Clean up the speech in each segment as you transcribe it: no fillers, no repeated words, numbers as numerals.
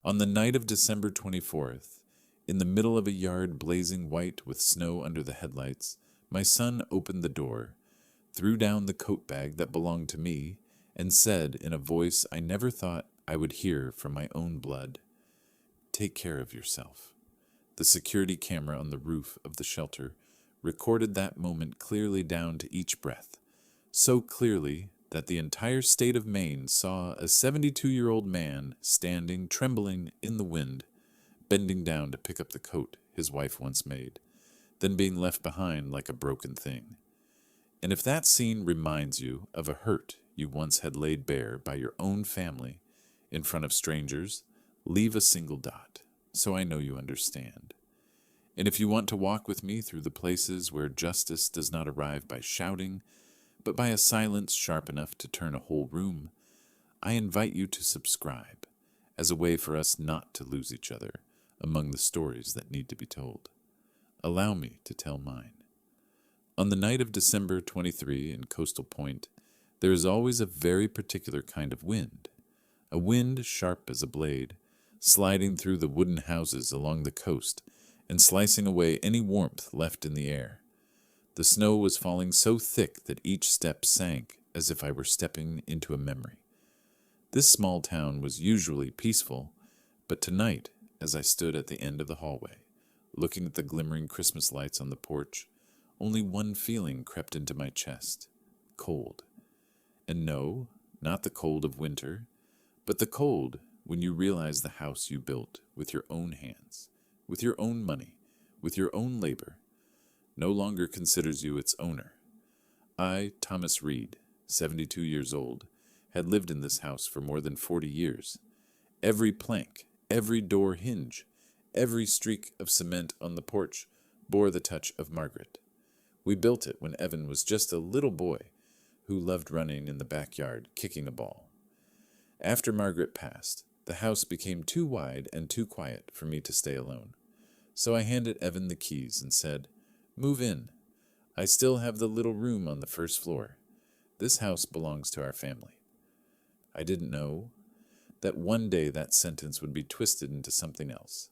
On the night of December 24th, in the middle of a yard blazing white with snow under the headlights, my son opened the door, threw down the coat bag that belonged to me, and said in a voice I never thought I would hear from my own blood, "Take care of yourself." The security camera on the roof of the shelter recorded that moment clearly down to each breath, so clearly that the entire state of Maine saw a 72-year-old man standing, trembling in the wind, bending down to pick up the coat his wife once made, then being left behind like a broken thing. And if that scene reminds you of a hurt you once had laid bare by your own family in front of strangers, leave a single dot, so I know you understand. And if you want to walk with me through the places where justice does not arrive by shouting, but by a silence sharp enough to turn a whole room, I invite you to subscribe as a way for us not to lose each other among the stories that need to be told. Allow me to tell mine. On the night of December 23 in Coastal Point, there is always a very particular kind of wind, a wind sharp as a blade, sliding through the wooden houses along the coast and slicing away any warmth left in the air. The snow was falling so thick that each step sank as if I were stepping into a memory. This small town was usually peaceful, but tonight, as I stood at the end of the hallway, looking at the glimmering Christmas lights on the porch, only one feeling crept into my chest: cold. And no, not the cold of winter, but the cold when you realize the house you built with your own hands, with your own money, with your own labor, no longer considers you its owner. I, Thomas Reed, 72 years old, had lived in this house for more than 40 years. Every plank, every door hinge, every streak of cement on the porch bore the touch of Margaret. We built it when Evan was just a little boy who loved running in the backyard, kicking a ball. After Margaret passed, the house became too wide and too quiet for me to stay alone. So I handed Evan the keys and said, "Move in. I still have the little room on the first floor. This house belongs to our family." I didn't know that one day that sentence would be twisted into something else.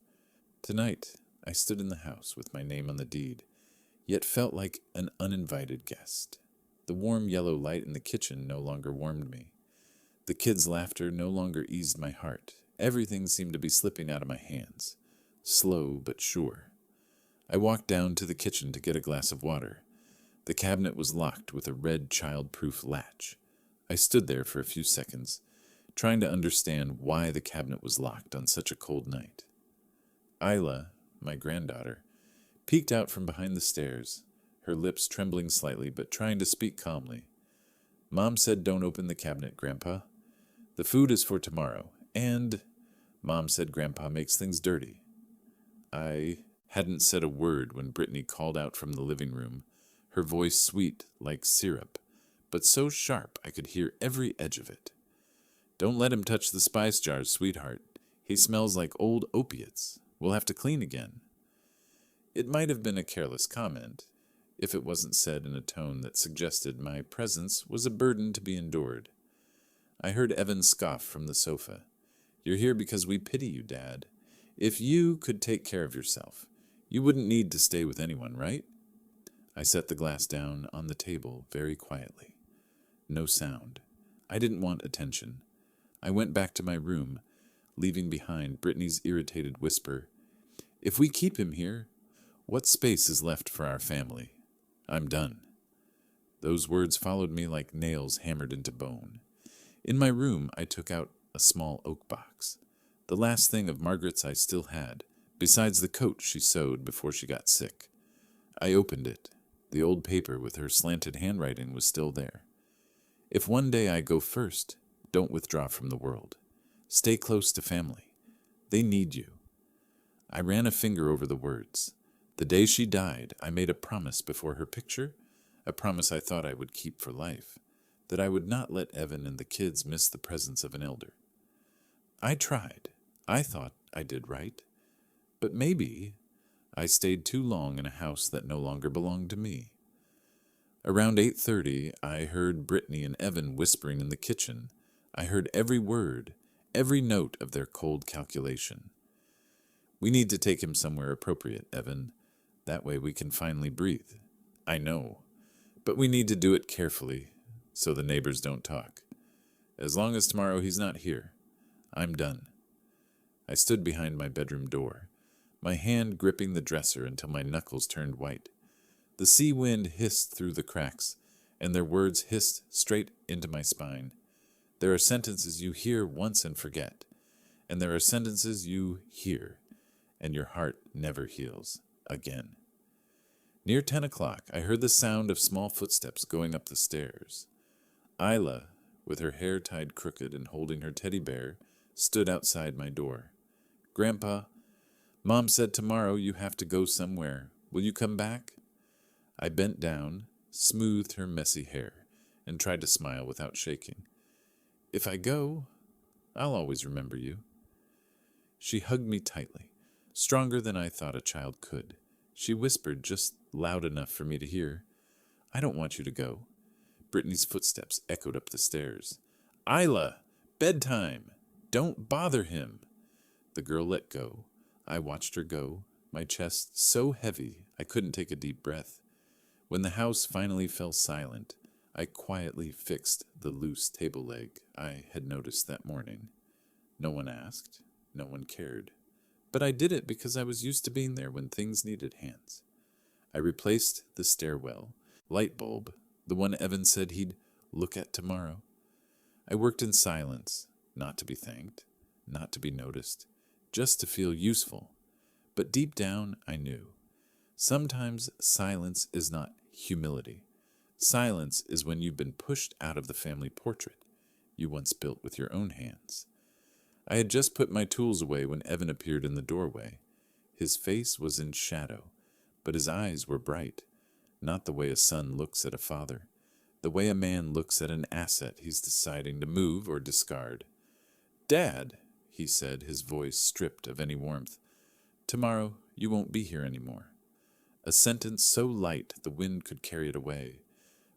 Tonight, I stood in the house with my name on the deed, yet felt like an uninvited guest. The warm yellow light in the kitchen no longer warmed me. The kids' laughter no longer eased my heart. Everything seemed to be slipping out of my hands, slow but sure. I walked down to the kitchen to get a glass of water. The cabinet was locked with a red child-proof latch. I stood there for a few seconds, trying to understand why the cabinet was locked on such a cold night. Isla, my granddaughter, peeked out from behind the stairs, her lips trembling slightly but trying to speak calmly. "Mom said don't open the cabinet, Grandpa. The food is for tomorrow, and Mom said Grandpa makes things dirty." I hadn't said a word when Brittany called out from the living room, her voice sweet like syrup, but so sharp I could hear every edge of it. "Don't let him touch the spice jars, sweetheart. He smells like old opiates. We'll have to clean again." It might have been a careless comment, if it wasn't said in a tone that suggested my presence was a burden to be endured. I heard Evan scoff from the sofa. "You're here because we pity you, Dad. If you could take care of yourself, you wouldn't need to stay with anyone, right?" I set the glass down on the table very quietly. No sound. I didn't want attention. I went back to my room, leaving behind Brittany's irritated whisper, "If we keep him here, what space is left for our family? I'm done." Those words followed me like nails hammered into bone. In my room, I took out a small oak box, the last thing of Margaret's I still had, besides the coat she sewed before she got sick. I opened it. The old paper with her slanted handwriting was still there. "If one day I go first, don't withdraw from the world. Stay close to family. They need you." I ran a finger over the words. The day she died, I made a promise before her picture, a promise I thought I would keep for life, that I would not let Evan and the kids miss the presence of an elder. I tried. I thought I did right. But maybe I stayed too long in a house that no longer belonged to me. Around 8:30, I heard Brittany and Evan whispering in the kitchen. I heard every word, every note of their cold calculation. We need to take him somewhere appropriate, Evan. That way we can finally breathe. I know, but we need to do it carefully so the neighbors don't talk. As long as tomorrow he's not here, I'm done. I stood behind my bedroom door, my hand gripping the dresser until my knuckles turned white. The sea wind hissed through the cracks, and their words hissed straight into my spine. There are sentences you hear once and forget, and there are sentences you hear, and your heart never heals again. Near 10 o'clock, I heard the sound of small footsteps going up the stairs. Isla, with her hair tied crooked and holding her teddy bear, stood outside my door. Grandpa, Mom said tomorrow you have to go somewhere. Will you come back? I bent down, smoothed her messy hair, and tried to smile without shaking. If I go, I'll always remember you. She hugged me tightly, stronger than I thought a child could. She whispered just loud enough for me to hear, I don't want you to go. Brittany's footsteps echoed up the stairs. Isla, bedtime! Don't bother him! The girl let go. I watched her go, my chest so heavy I couldn't take a deep breath. When the house finally fell silent, I quietly fixed the loose table leg I had noticed that morning. No one asked, no one cared. But I did it because I was used to being there when things needed hands. I replaced the stairwell light bulb, the one Evan said he'd look at tomorrow. I worked in silence, not to be thanked, not to be noticed, just to feel useful. But deep down, I knew. Sometimes silence is not humility. Silence is when you've been pushed out of the family portrait you once built with your own hands. I had just put my tools away when Evan appeared in the doorway. His face was in shadow, but his eyes were bright, not the way a son looks at a father, the way a man looks at an asset he's deciding to move or discard. Dad, he said, his voice stripped of any warmth, tomorrow you won't be here anymore. A sentence so light the wind could carry it away,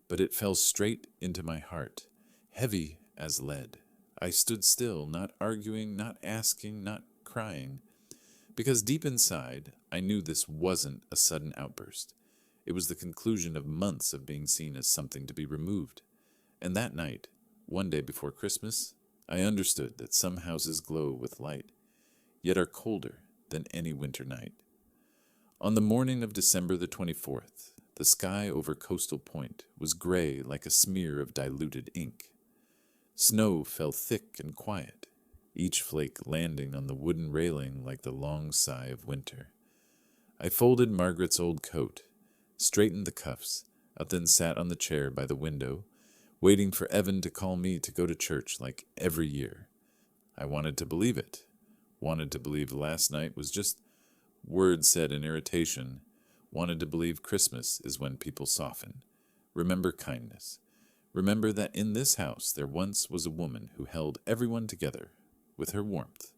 but it fell straight into my heart, heavy as lead. I stood still, not arguing, not asking, not crying, because deep inside I knew this wasn't a sudden outburst. It was the conclusion of months of being seen as something to be removed. And that night, one day before Christmas, I understood that some houses glow with light, yet are colder than any winter night. On the morning of December the 24th, the sky over Coastal Point was gray like a smear of diluted ink. Snow fell thick and quiet, each flake landing on the wooden railing like the long sigh of winter. I folded Margaret's old coat, straightened the cuffs, and then sat on the chair by the window, waiting for Evan to call me to go to church like every year. I wanted to believe it, wanted to believe last night was just words said in irritation, wanted to believe Christmas is when people soften. Remember kindness. Remember that in this house there once was a woman who held everyone together with her warmth.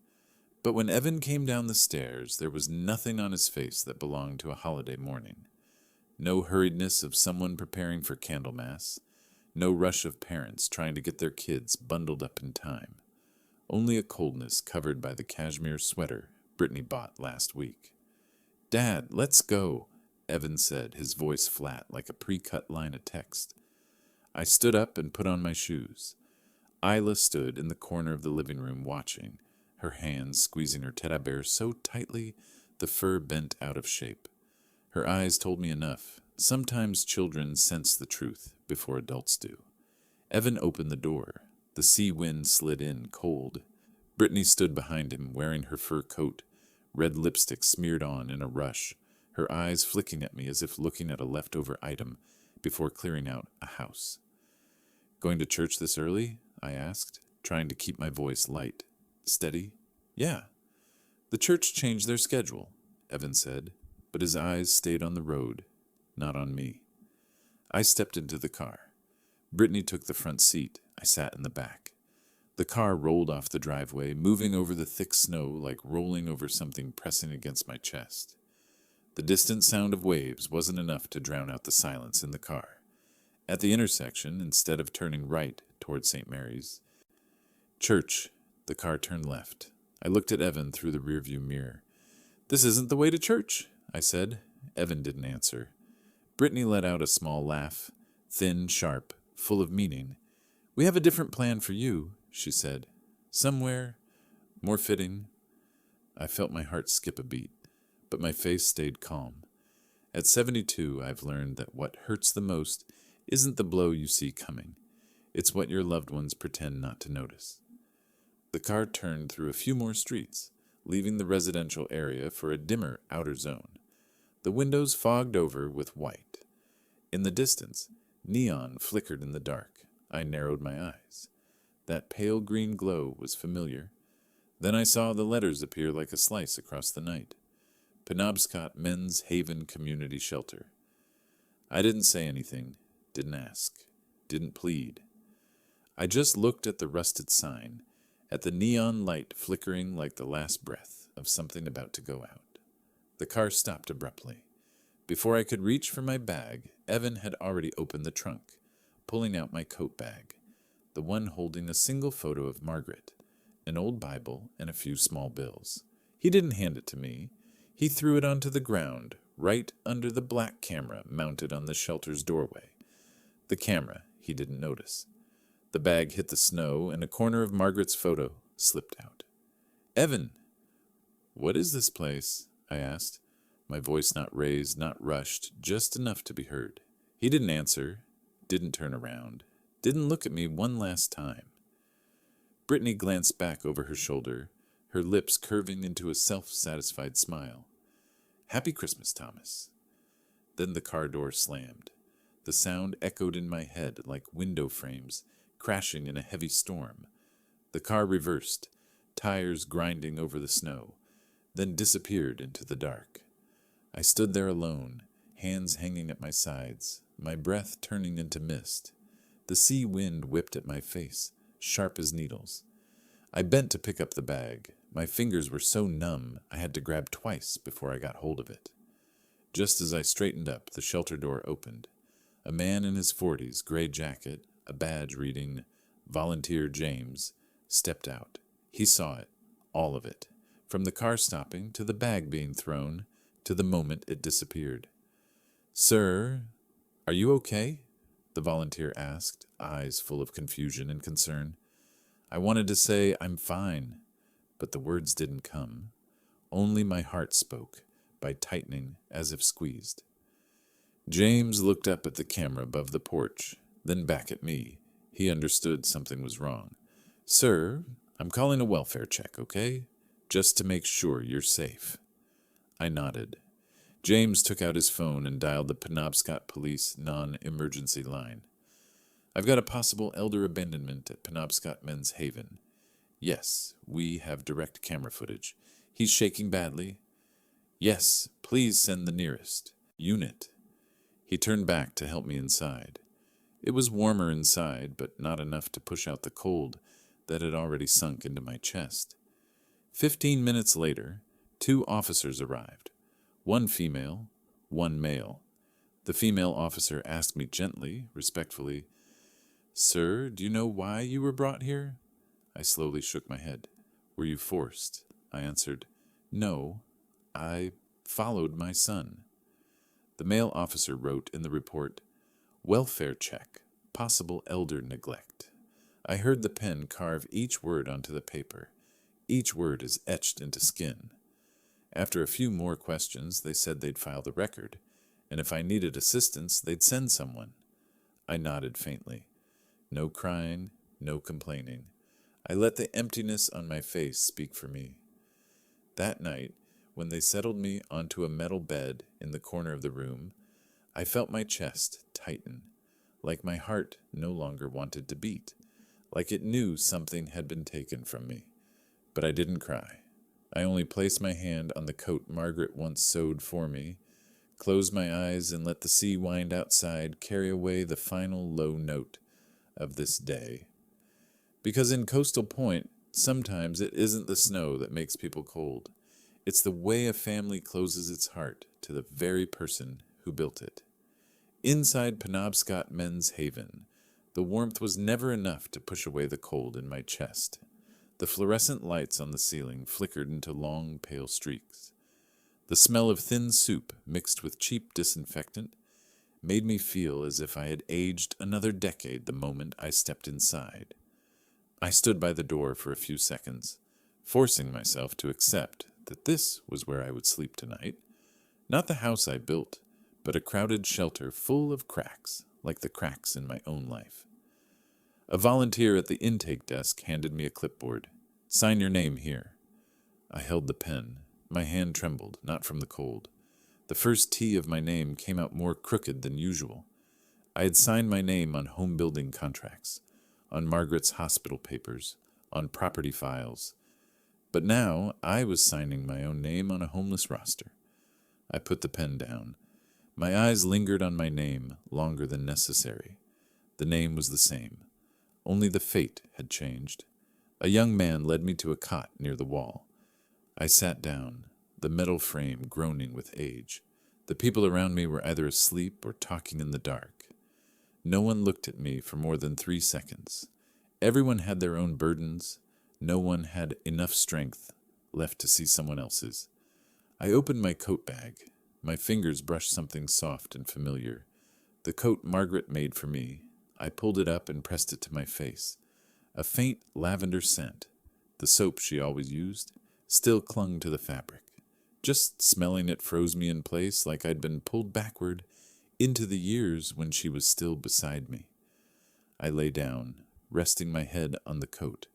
But when Evan came down the stairs, there was nothing on his face that belonged to a holiday morning. No hurriedness of someone preparing for Candlemas, no rush of parents trying to get their kids bundled up in time. Only a coldness covered by the cashmere sweater Brittany bought last week. Dad, let's go, Evan said, his voice flat like a pre-cut line of text. I stood up and put on my shoes. Isla stood in the corner of the living room watching, her hands squeezing her teddy bear so tightly the fur bent out of shape. Her eyes told me enough. Sometimes children sense the truth before adults do. Evan opened the door. The sea wind slid in, cold. Brittany stood behind him, wearing her fur coat, red lipstick smeared on in a rush, her eyes flicking at me as if looking at a leftover item before clearing out a house. Going to church this early? I asked, trying to keep my voice light. Steady? Yeah. The church changed their schedule, Evan said, but his eyes stayed on the road, not on me. I stepped into the car. Brittany took the front seat. I sat in the back. The car rolled off the driveway, moving over the thick snow like rolling over something pressing against my chest. The distant sound of waves wasn't enough to drown out the silence in the car. At the intersection, instead of turning right toward St. Mary's, church The car turned left. I looked at Evan through the rearview mirror. "This isn't the way to church," I said. Evan didn't answer. Brittany let out a small laugh, thin, sharp, full of meaning. "We have a different plan for you," she said. "Somewhere more fitting." I felt my heart skip a beat, but my face stayed calm. At 72, I've learned that what hurts the most isn't the blow you see coming. It's what your loved ones pretend not to notice. The car turned through a few more streets, leaving the residential area for a dimmer outer zone. The windows fogged over with white. In the distance, neon flickered in the dark. I narrowed my eyes. That pale green glow was familiar. Then I saw the letters appear like a slice across the night. Penobscot Men's Haven Community Shelter. I didn't say anything, didn't ask, didn't plead. I just looked at the rusted sign, at the neon light flickering like the last breath of something about to go out. The car stopped abruptly. Before I could reach for my bag, Evan had already opened the trunk, pulling out my coat bag, the one holding a single photo of Margaret, an old Bible, and a few small bills. He didn't hand it to me. He threw it onto the ground, right under the black camera mounted on the shelter's doorway. The camera, he didn't notice. The bag hit the snow, and a corner of Margaret's photo slipped out. "Evan!" "What is this place?" I asked, my voice not raised, not rushed, just enough to be heard. He didn't answer, didn't turn around, didn't look at me one last time. Brittany glanced back over her shoulder, her lips curving into a self-satisfied smile. "Happy Christmas, Thomas." Then the car door slammed. The sound echoed in my head like window frames crashing in a heavy storm. The car reversed, tires grinding over the snow, then disappeared into the dark. I stood there alone, hands hanging at my sides, my breath turning into mist. The sea wind whipped at my face, sharp as needles. I bent to pick up the bag. My fingers were so numb I had to grab twice before I got hold of it. Just as I straightened up, the shelter door opened. A man in his 40s, gray jacket, a badge reading Volunteer James, stepped out. He saw it, all of it, from the car stopping to the bag being thrown to the moment it disappeared. "Sir, are you okay?" the volunteer asked, eyes full of confusion and concern. I wanted to say, "I'm fine," but the words didn't come. Only my heart spoke, by tightening as if squeezed. James looked up at the camera above the porch, then back at me. He understood something was wrong. "Sir, I'm calling a welfare check, okay? Just to make sure you're safe." I nodded. James took out his phone and dialed the Penobscot Police non-emergency line. "I've got a possible elder abandonment at Penobscot Men's Haven. Yes, we have direct camera footage. He's shaking badly. Yes, please send the nearest unit." He turned back to help me inside. It was warmer inside, but not enough to push out the cold that had already sunk into my chest. 15 minutes later, 2 officers arrived. 1 female, 1 male. The female officer asked me gently, respectfully, "Sir, do you know why you were brought here?" I slowly shook my head. "Were you forced?" I answered, "No, I followed my son." The male officer wrote in the report, "Welfare check, possible elder neglect." I heard the pen carve each word onto the paper. Each word is etched into skin. After a few more questions, they said they'd file the record, and if I needed assistance, they'd send someone. I nodded faintly. No crying, no complaining. I let the emptiness on my face speak for me. That night, when they settled me onto a metal bed in the corner of the room, I felt my chest tighten, like my heart no longer wanted to beat, like it knew something had been taken from me. But I didn't cry. I only placed my hand on the coat Margaret once sewed for me, closed my eyes, and let the sea wind outside carry away the final low note of this day. Because in Coastal Point, sometimes it isn't the snow that makes people cold. It's the way a family closes its heart to the very person who built it. Inside Penobscot Men's Haven, the warmth was never enough to push away the cold in my chest. The fluorescent lights on the ceiling flickered into long, pale streaks. The smell of thin soup mixed with cheap disinfectant made me feel as if I had aged another decade the moment I stepped inside. I stood by the door for a few seconds, forcing myself to accept that this was where I would sleep tonight. Not the house I built, but a crowded shelter full of cracks, like the cracks in my own life. A volunteer at the intake desk handed me a clipboard. "Sign your name here." I held the pen. My hand trembled, not from the cold. The first T of my name came out more crooked than usual. I had signed my name on home building contracts, on Margaret's hospital papers, on property files. But now I was signing my own name on a homeless roster. I put the pen down. My eyes lingered on my name longer than necessary. The name was the same. Only the fate had changed. A young man led me to a cot near the wall. I sat down, the metal frame groaning with age. The people around me were either asleep or talking in the dark. No one looked at me for more than 3 seconds. Everyone had their own burdens. No one had enough strength left to see someone else's. I opened my coat bag. My fingers brushed something soft and familiar. The coat Margaret made for me. I pulled it up and pressed it to my face. A faint lavender scent, the soap she always used, still clung to the fabric. Just smelling it froze me in place like I'd been pulled backward into the years when she was still beside me. I lay down, resting my head on the coat.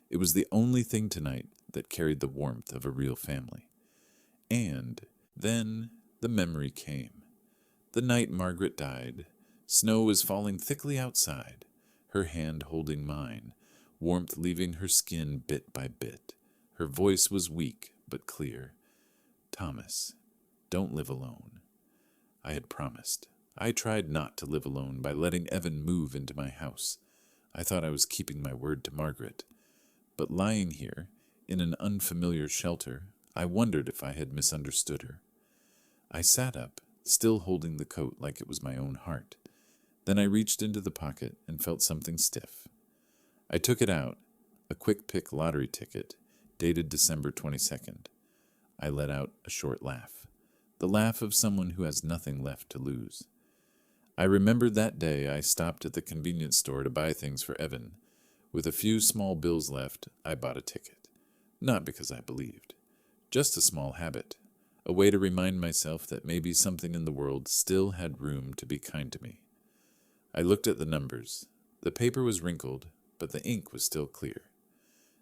It was the only thing tonight that carried the warmth of a real family. And then the memory came. The night Margaret died, snow was falling thickly outside, her hand holding mine, warmth leaving her skin bit by bit. Her voice was weak but clear. "Thomas, don't live alone." I had promised. I tried not to live alone by letting Evan move into my house. I thought I was keeping my word to Margaret. But lying here, in an unfamiliar shelter, I wondered if I had misunderstood her. I sat up, still holding the coat like it was my own heart. Then I reached into the pocket and felt something stiff. I took it out, a quick pick lottery ticket, dated December 22nd. I let out a short laugh, the laugh of someone who has nothing left to lose. I remembered that day I stopped at the convenience store to buy things for Evan. With a few small bills left, I bought a ticket. Not because I believed. Just a small habit. A way to remind myself that maybe something in the world still had room to be kind to me. I looked at the numbers. The paper was wrinkled, but the ink was still clear.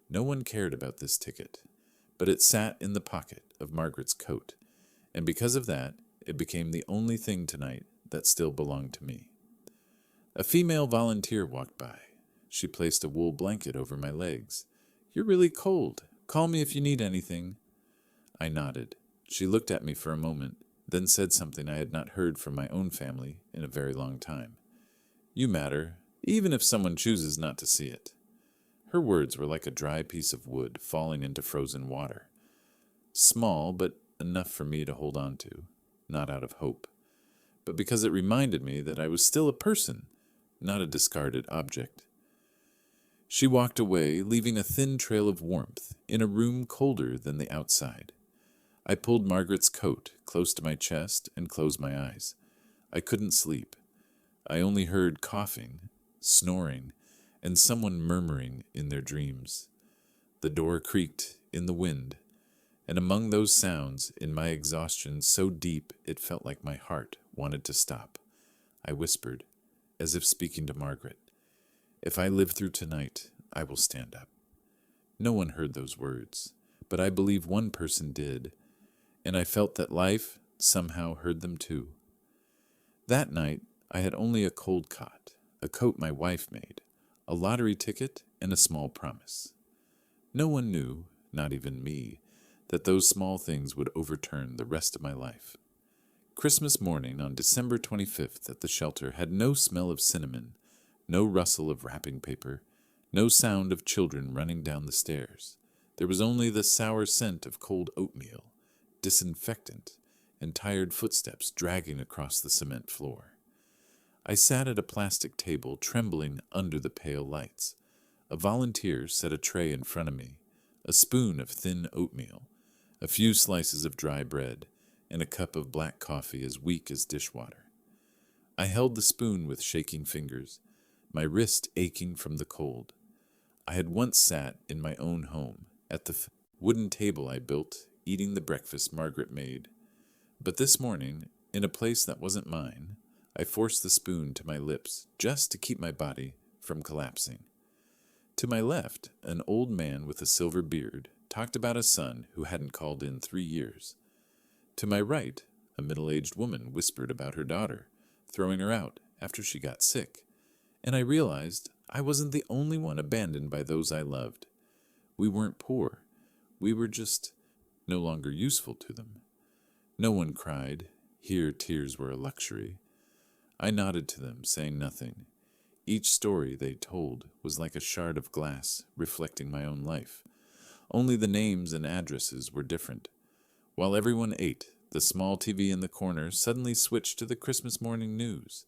No one cared about this ticket, but it sat in the pocket of Margaret's coat, and because of that, it became the only thing tonight that still belonged to me. A female volunteer walked by. She placed a wool blanket over my legs. "You're really cold. Call me if you need anything." I nodded. She looked at me for a moment, then said something I had not heard from my own family in a very long time. "You matter, even if someone chooses not to see it." Her words were like a dry piece of wood falling into frozen water. Small, but enough for me to hold on to, not out of hope, but because it reminded me that I was still a person, not a discarded object. She walked away, leaving a thin trail of warmth in a room colder than the outside. I pulled Margaret's coat close to my chest and closed my eyes. I couldn't sleep. I only heard coughing, snoring, and someone murmuring in their dreams. The door creaked in the wind, and among those sounds, in my exhaustion so deep it felt like my heart wanted to stop, I whispered, as if speaking to Margaret, "If I live through tonight, I will stand up." No one heard those words, but I believe one person did, and I felt that life somehow heard them too. That night, I had only a cold cot, a coat my wife made, a lottery ticket, and a small promise. No one knew, not even me, that those small things would overturn the rest of my life. Christmas morning on December 25th at the shelter had no smell of cinnamon, no rustle of wrapping paper, no sound of children running down the stairs. There was only the sour scent of cold oatmeal, disinfectant, and tired footsteps dragging across the cement floor. I sat at a plastic table, trembling under the pale lights. A volunteer set a tray in front of me, a spoon of thin oatmeal, a few slices of dry bread, and a cup of black coffee as weak as dishwater. I held the spoon with shaking fingers, my wrist aching from the cold. I had once sat in my own home, at the wooden table I built, eating the breakfast Margaret made. But this morning, in a place that wasn't mine, I forced the spoon to my lips just to keep my body from collapsing. To my left, an old man with a silver beard talked about a son who hadn't called in 3 years. To my right, a middle-aged woman whispered about her daughter, throwing her out after she got sick, and I realized I wasn't the only one abandoned by those I loved. We weren't poor. We were just no longer useful to them. No one cried. Here tears were a luxury. I nodded to them, saying nothing. Each story they told was like a shard of glass reflecting my own life. Only the names and addresses were different. While everyone ate, the small TV in the corner suddenly switched to the Christmas morning news.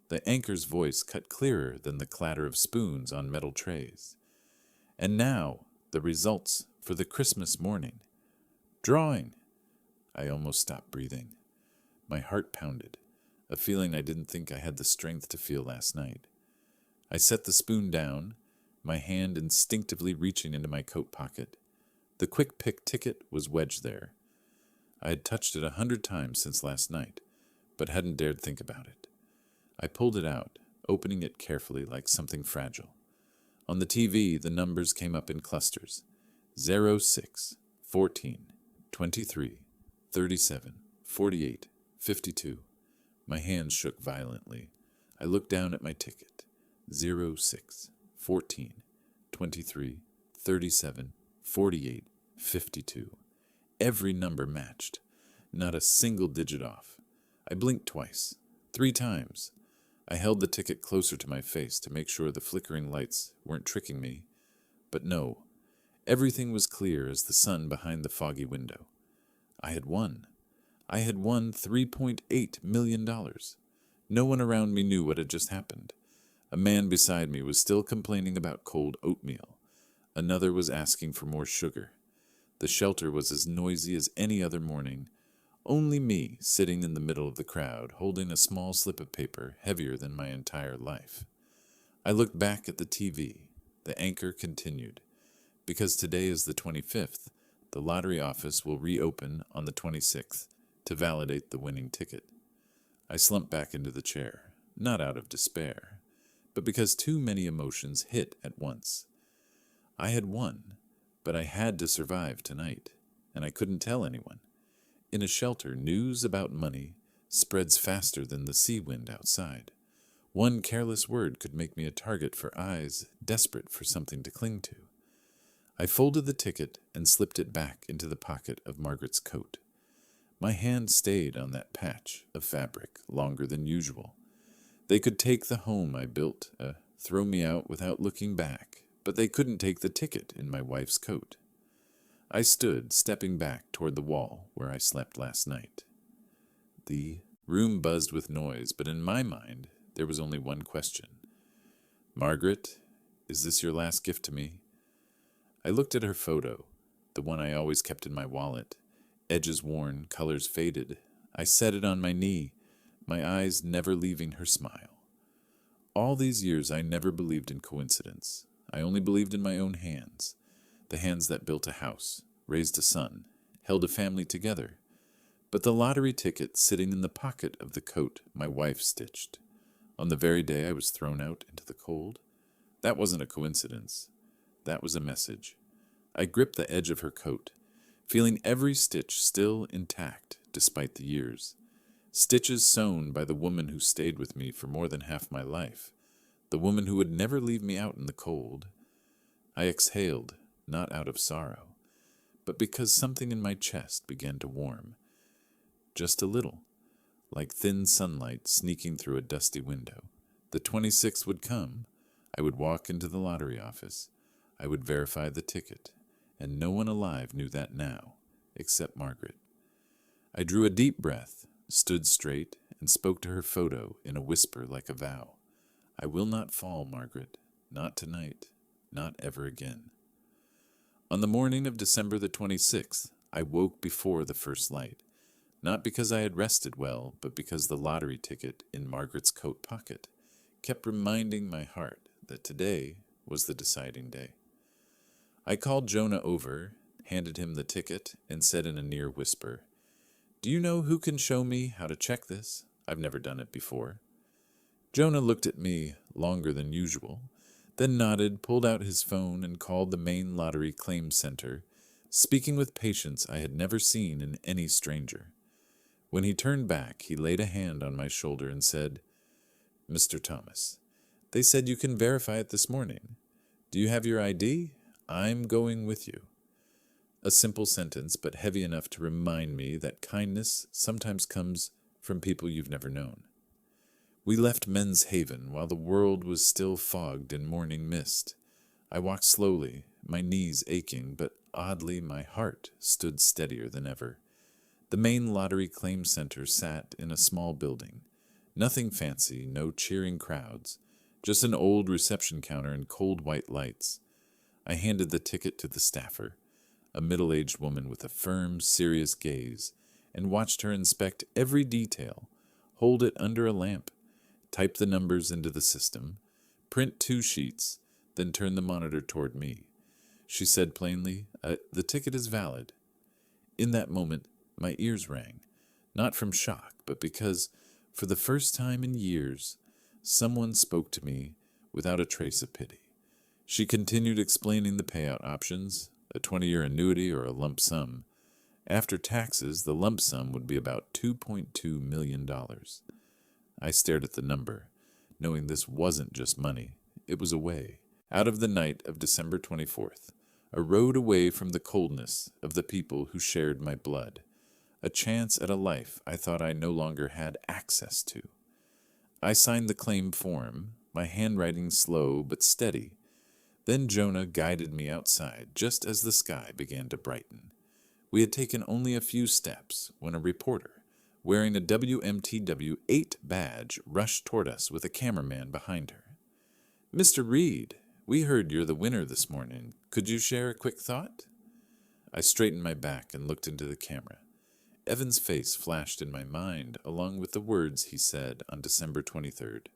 The anchor's voice cut clearer than the clatter of spoons on metal trays. And now, the results for the Christmas morning. Drawing! I almost stopped breathing. My heart pounded, a feeling I didn't think I had the strength to feel last night. I set the spoon down, my hand instinctively reaching into my coat pocket. The quick pick ticket was wedged there. I had touched it 100 times since last night, but hadn't dared think about it. I pulled it out, opening it carefully like something fragile. On the TV, the numbers came up in clusters. 06, 14, 23, 37, 48, 52. My hands shook violently. I looked down at my ticket. 06, 14, 23, 37, 48, 52. Every number matched. Not a single digit off. I blinked twice. 3 times. I held the ticket closer to my face to make sure the flickering lights weren't tricking me. But no. Everything was clear as the sun behind the foggy window. I had won. I had won $3.8 million. No one around me knew what had just happened. A man beside me was still complaining about cold oatmeal. Another was asking for more sugar. The shelter was as noisy as any other morning. Only me sitting in the middle of the crowd, holding a small slip of paper heavier than my entire life. I looked back at the TV. The anchor continued. Because today is the 25th, the lottery office will reopen on the 26th to validate the winning ticket. I slumped back into the chair, not out of despair, but because too many emotions hit at once. I had won, but I had to survive tonight, and I couldn't tell anyone. In a shelter, news about money spreads faster than the sea wind outside. One careless word could make me a target for eyes desperate for something to cling to. I folded the ticket and slipped it back into the pocket of Margaret's coat. My hand stayed on that patch of fabric longer than usual. They could take the home I built, throw me out without looking back, but they couldn't take the ticket in my wife's coat. I stood, stepping back toward the wall where I slept last night. The room buzzed with noise, but in my mind, there was only one question. Margaret, is this your last gift to me? I looked at her photo, the one I always kept in my wallet. Edges worn, colors faded. I set it on my knee, my eyes never leaving her smile. All these years I never believed in coincidence. I only believed in my own hands. The hands that built a house, raised a son, held a family together. But the lottery ticket sitting in the pocket of the coat my wife stitched, on the very day I was thrown out into the cold, that wasn't a coincidence. That was a message. I gripped the edge of her coat, feeling every stitch still intact despite the years. Stitches sewn by the woman who stayed with me for more than half my life, the woman who would never leave me out in the cold. I exhaled, not out of sorrow, but because something in my chest began to warm. Just a little, like thin sunlight sneaking through a dusty window. The 26th would come. I would walk into the lottery office. I would verify the ticket, and no one alive knew that now, except Margaret. I drew a deep breath, stood straight, and spoke to her photo in a whisper like a vow. I will not fall, Margaret. Not tonight. not ever again. On the morning of December the 26th, I woke before the first light, not because I had rested well, but because the lottery ticket in Margaret's coat pocket kept reminding my heart that today was the deciding day. I called Jonah over, handed him the ticket, and said in a near whisper, "Do you know who can show me how to check this? I've never done it before." Jonah looked at me longer than usual, then nodded, pulled out his phone, and called the Maine Lottery Claims Center, speaking with patience I had never seen in any stranger. When he turned back, he laid a hand on my shoulder and said, "Mr. Thomas, they said you can verify it this morning. Do you have your ID? I'm going with you." A simple sentence, but heavy enough to remind me that kindness sometimes comes from people you've never known. We left Men's Haven while the world was still fogged in morning mist. I walked slowly, my knees aching, but oddly my heart stood steadier than ever. The Maine Lottery Claims Center sat in a small building. Nothing fancy, no cheering crowds, just an old reception counter and cold white lights. I handed the ticket to the staffer, a middle-aged woman with a firm, serious gaze, and watched her inspect every detail, hold it under a lamp, type the numbers into the system, print 2 sheets, then turn the monitor toward me. She said plainly, "The ticket is valid." In that moment, my ears rang, not from shock, but because, for the first time in years, someone spoke to me without a trace of pity. She continued explaining the payout options, a 20-year annuity or a lump sum. After taxes, the lump sum would be about $2.2 million. I stared at the number, knowing this wasn't just money. It was a way, out of the night of December 24th, a road away from the coldness of the people who shared my blood, a chance at a life I thought I no longer had access to. I signed the claim form, my handwriting slow but steady. Then Jonah guided me outside just as the sky began to brighten. We had taken only a few steps when a reporter, wearing a WMTW 8 badge, rushed toward us with a cameraman behind her. "Mr. Reed, we heard you're the winner this morning. Could you share a quick thought?" I straightened my back and looked into the camera. Evan's face flashed in my mind, along with the words he said on December 23rd.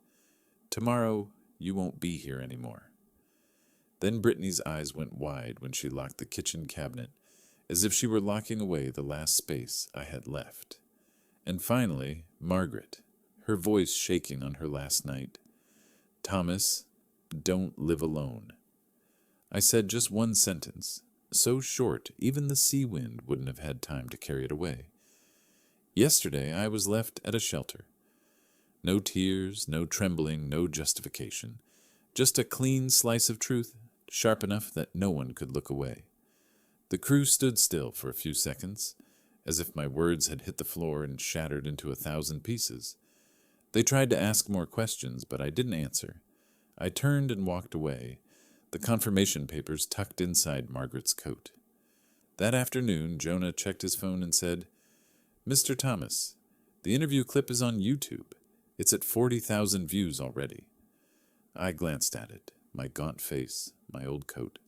"Tomorrow, you won't be here anymore." Then Brittany's eyes went wide when she locked the kitchen cabinet, as if she were locking away the last space I had left. And finally, Margaret, her voice shaking on her last night. "Thomas, don't live alone." I said just one sentence, so short even the sea wind wouldn't have had time to carry it away. Yesterday I was left at a shelter. No tears, no trembling, no justification. Just a clean slice of truth, sharp enough that no one could look away. The crew stood still for a few seconds, as if my words had hit the floor and shattered into 1,000 pieces. They tried to ask more questions, but I didn't answer. I turned and walked away, the confirmation papers tucked inside Margaret's coat. That afternoon, Jonah checked his phone and said, "Mr. Thomas, the interview clip is on YouTube. It's at 40,000 views already." I glanced at it, my gaunt face, my old coat,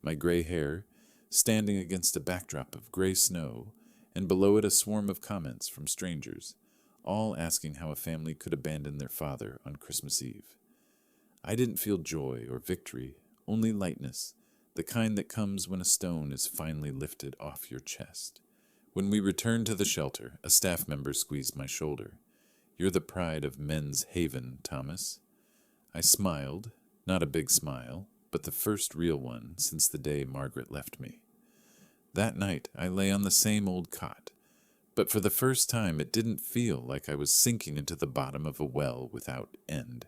my gray hair, standing against a backdrop of gray snow, and below it a swarm of comments from strangers, all asking how a family could abandon their father on Christmas Eve. I didn't feel joy or victory, only lightness, the kind that comes when a stone is finally lifted off your chest. When we returned to the shelter, a staff member squeezed my shoulder. "You're the pride of Men's Haven, Thomas." I smiled, not a big smile, but the first real one since the day Margaret left me. That night I lay on the same old cot, but for the first time it didn't feel like I was sinking into the bottom of a well without end.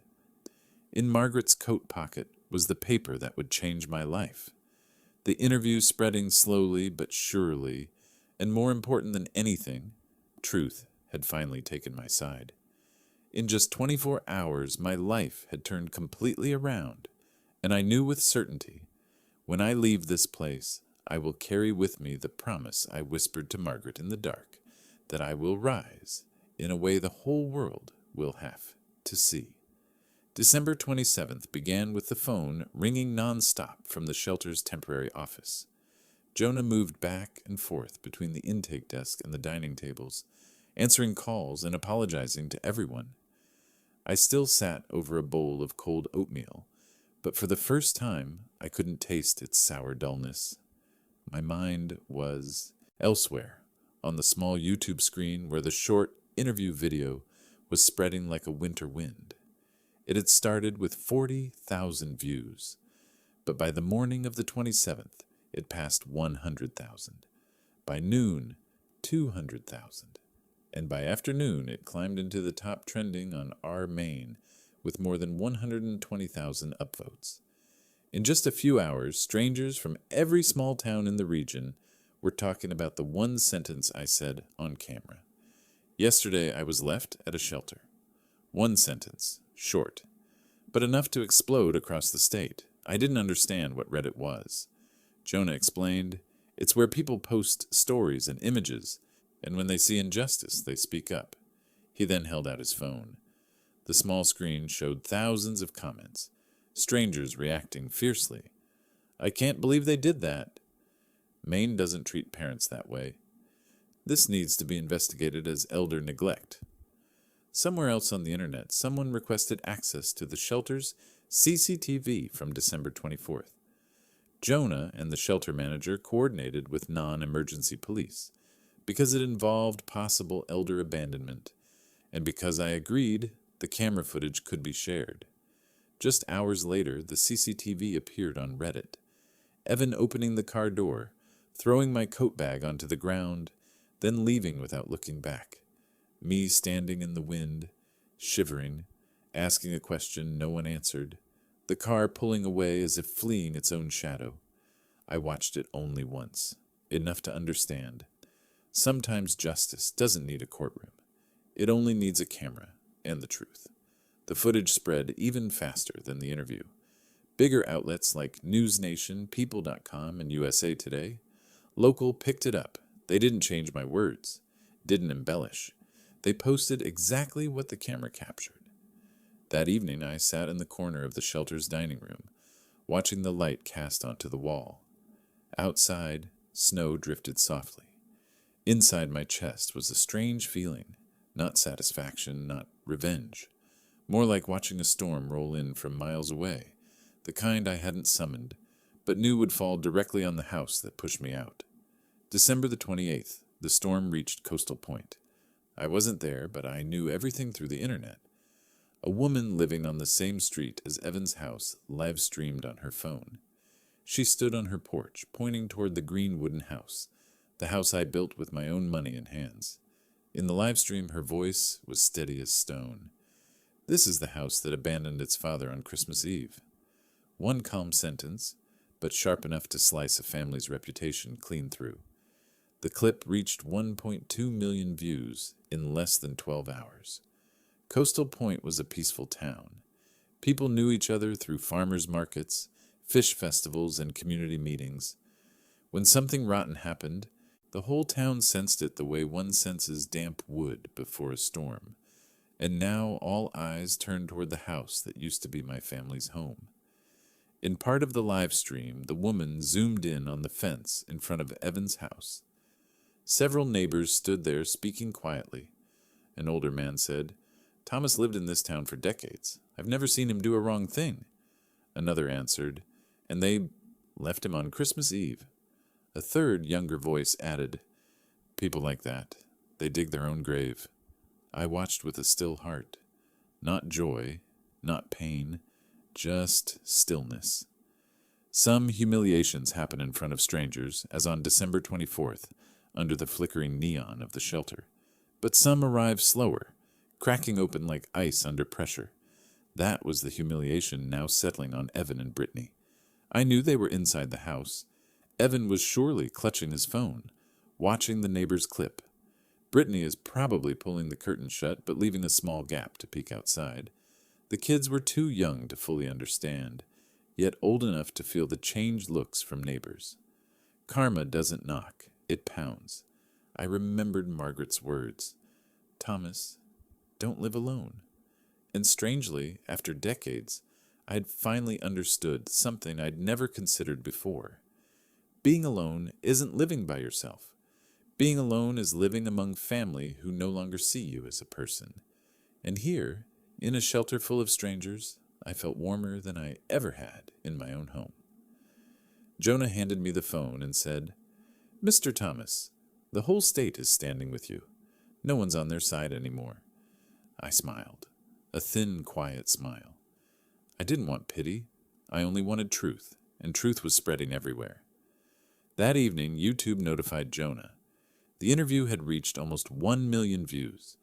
In Margaret's coat pocket was the paper that would change my life. The interview spreading slowly but surely, and more important than anything, truth had finally taken my side. In just 24 hours, my life had turned completely around, and I knew with certainty, when I leave this place, I will carry with me the promise I whispered to Margaret in the dark, that I will rise in a way the whole world will have to see. December 27th began with the phone ringing nonstop from the shelter's temporary office. Jonah moved back and forth between the intake desk and the dining tables, answering calls and apologizing to everyone. I still sat over a bowl of cold oatmeal, but for the first time I couldn't taste its sour dullness. My mind was elsewhere, on the small YouTube screen where the short interview video was spreading like a winter wind. It had started with 40,000 views, but by the morning of the 27th, it passed 100,000. By noon, 200,000. And by afternoon, it climbed into the top trending on Maine with more than 120,000 upvotes. In just a few hours, strangers from every small town in the region were talking about the one sentence I said on camera. Yesterday, I was left at a shelter. One sentence, short, but enough to explode across the state. I didn't understand what Reddit was. Jonah explained, it's where people post stories and images, and when they see injustice, they speak up. He then held out his phone. The small screen showed thousands of comments, strangers reacting fiercely. I can't believe they did that. Maine doesn't treat parents that way. This needs to be investigated as elder neglect. Somewhere else on the internet, someone requested access to the shelter's CCTV from December 24th. Jonah and the shelter manager coordinated with non-emergency police because it involved possible elder abandonment, and because I agreed the camera footage could be shared. Just hours later, the CCTV appeared on Reddit. Evan opening the car door, throwing my coat bag onto the ground, then leaving without looking back. Me standing in the wind, shivering, asking a question no one answered, the car pulling away as if fleeing its own shadow. I watched it only once, enough to understand. Sometimes justice doesn't need a courtroom. It only needs a camera and the truth. The footage spread even faster than the interview. Bigger outlets like NewsNation, People.com, and USA Today, local picked it up. They didn't change my words, didn't embellish. They posted exactly what the camera captured. That evening, I sat in the corner of the shelter's dining room, watching the light cast onto the wall. Outside, snow drifted softly. Inside my chest was a strange feeling, not satisfaction, not revenge. More like watching a storm roll in from miles away, the kind I hadn't summoned, but knew would fall directly on the house that pushed me out. December the 28th, the storm reached Coastal Point. I wasn't there, but I knew everything through the internet. A woman living on the same street as Evan's house live-streamed on her phone. She stood on her porch, pointing toward the green wooden house, the house I built with my own money and hands. In the live stream, her voice was steady as stone. This is the house that abandoned its father on Christmas Eve. One calm sentence, but sharp enough to slice a family's reputation clean through. The clip reached 1.2 million views in less than 12 hours. Coastal Point was a peaceful town. People knew each other through farmers' markets, fish festivals, and community meetings. When something rotten happened, the whole town sensed it the way one senses damp wood before a storm. And now all eyes turned toward the house that used to be my family's home. In part of the live stream, the woman zoomed in on the fence in front of Evan's house. Several neighbors stood there speaking quietly. An older man said, "Thomas lived in this town for decades. I've never seen him do a wrong thing." Another answered, "And they left him on Christmas Eve." A third, younger voice added, "People like that, they dig their own grave." I watched with a still heart. Not joy, not pain, just stillness. Some humiliations happen in front of strangers, as on December 24th, under the flickering neon of the shelter. But some arrive slower, cracking open like ice under pressure. That was the humiliation now settling on Evan and Brittany. I knew they were inside the house. Evan was surely clutching his phone, watching the neighbor's clip. Brittany is probably pulling the curtain shut, but leaving a small gap to peek outside. The kids were too young to fully understand, yet old enough to feel the changed looks from neighbors. Karma doesn't knock, it pounds. I remembered Margaret's words. "Thomas, don't live alone." And strangely, after decades, I had finally understood something I'd never considered before. Being alone isn't living by yourself. Being alone is living among family who no longer see you as a person. And here, in a shelter full of strangers, I felt warmer than I ever had in my own home. Jonah handed me the phone and said, "Mr. Thomas, the whole state is standing with you. No one's on their side anymore." I smiled, a thin, quiet smile. I didn't want pity. I only wanted truth, and truth was spreading everywhere. That evening, YouTube notified Jonah. The interview had reached almost 1 million views.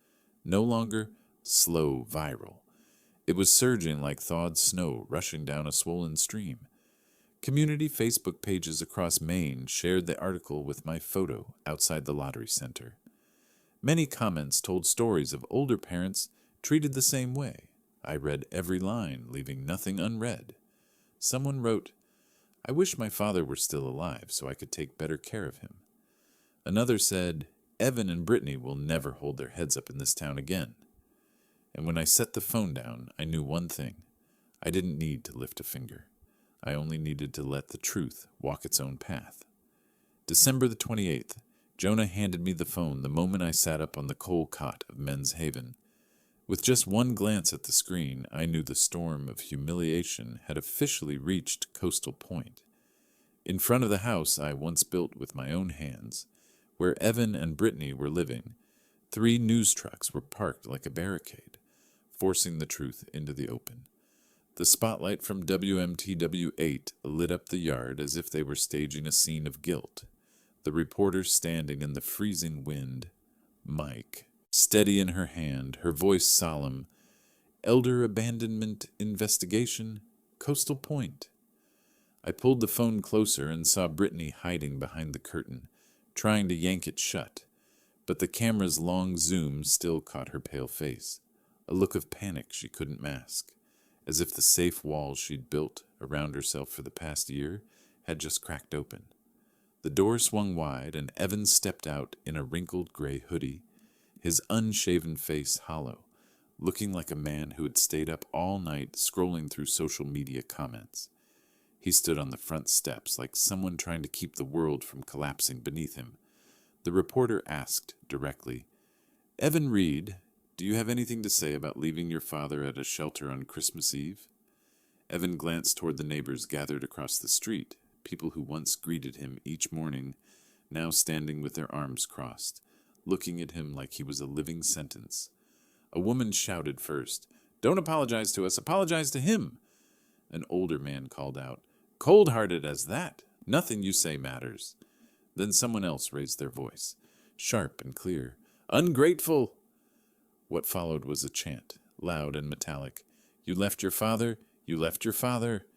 No longer slow viral. It was surging like thawed snow rushing down a swollen stream. Community Facebook pages across Maine shared the article with my photo outside the lottery center. Many comments told stories of older parents treated the same way. I read every line, leaving nothing unread. Someone wrote, "I wish my father were still alive so I could take better care of him." Another said, "Evan and Brittany will never hold their heads up in this town again." And when I set the phone down, I knew one thing. I didn't need to lift a finger. I only needed to let the truth walk its own path. December the 28th, Jonah handed me the phone the moment I sat up on the coal cot of Men's Haven. With just one glance at the screen, I knew the storm of humiliation had officially reached Coastal Point. In front of the house I once built with my own hands, where Evan and Brittany were living, 3 news trucks were parked like a barricade, forcing the truth into the open. The spotlight from WMTW-8 lit up the yard as if they were staging a scene of guilt. The reporter standing in the freezing wind, mic steady in her hand, her voice solemn. "Elder abandonment investigation, Coastal Point." I pulled the phone closer and saw Brittany hiding behind the curtain, trying to yank it shut, but the camera's long zoom still caught her pale face, a look of panic she couldn't mask, as if the safe walls she'd built around herself for the past year had just cracked open. The door swung wide, and Evan stepped out in a wrinkled gray hoodie, his unshaven face hollow, looking like a man who had stayed up all night scrolling through social media comments. He stood on the front steps like someone trying to keep the world from collapsing beneath him. The reporter asked directly, "Evan Reed, do you have anything to say about leaving your father at a shelter on Christmas Eve?" Evan glanced toward the neighbors gathered across the street, people who once greeted him each morning, now standing with their arms crossed, looking at him like he was a living sentence. A woman shouted first, "Don't apologize to us, apologize to him." An older man called out, "Cold-hearted as that! Nothing you say matters." Then someone else raised their voice, sharp and clear, "Ungrateful!" What followed was a chant, loud and metallic. "You left your father, you left your father,"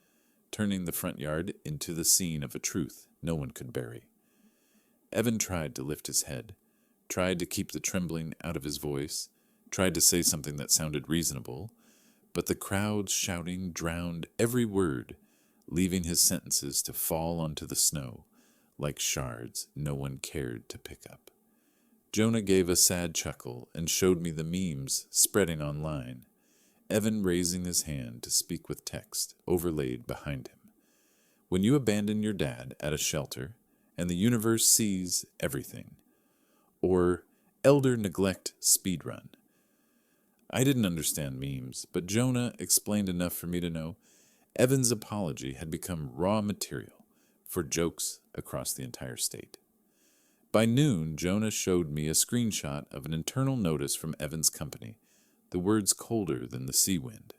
turning the front yard into the scene of a truth no one could bury. Evan tried to lift his head, tried to keep the trembling out of his voice, tried to say something that sounded reasonable, but the crowd's shouting drowned every word, leaving his sentences to fall onto the snow like shards no one cared to pick up. Jonah gave a sad chuckle and showed me the memes spreading online, Evan raising his hand to speak with text overlaid behind him. "When you abandon your dad at a shelter and the universe sees everything," or "Elder neglect speedrun." I didn't understand memes, but Jonah explained enough for me to know Evan's apology had become raw material for jokes across the entire state. By noon, Jonah showed me a screenshot of an internal notice from Evan's company, the words colder than the sea wind.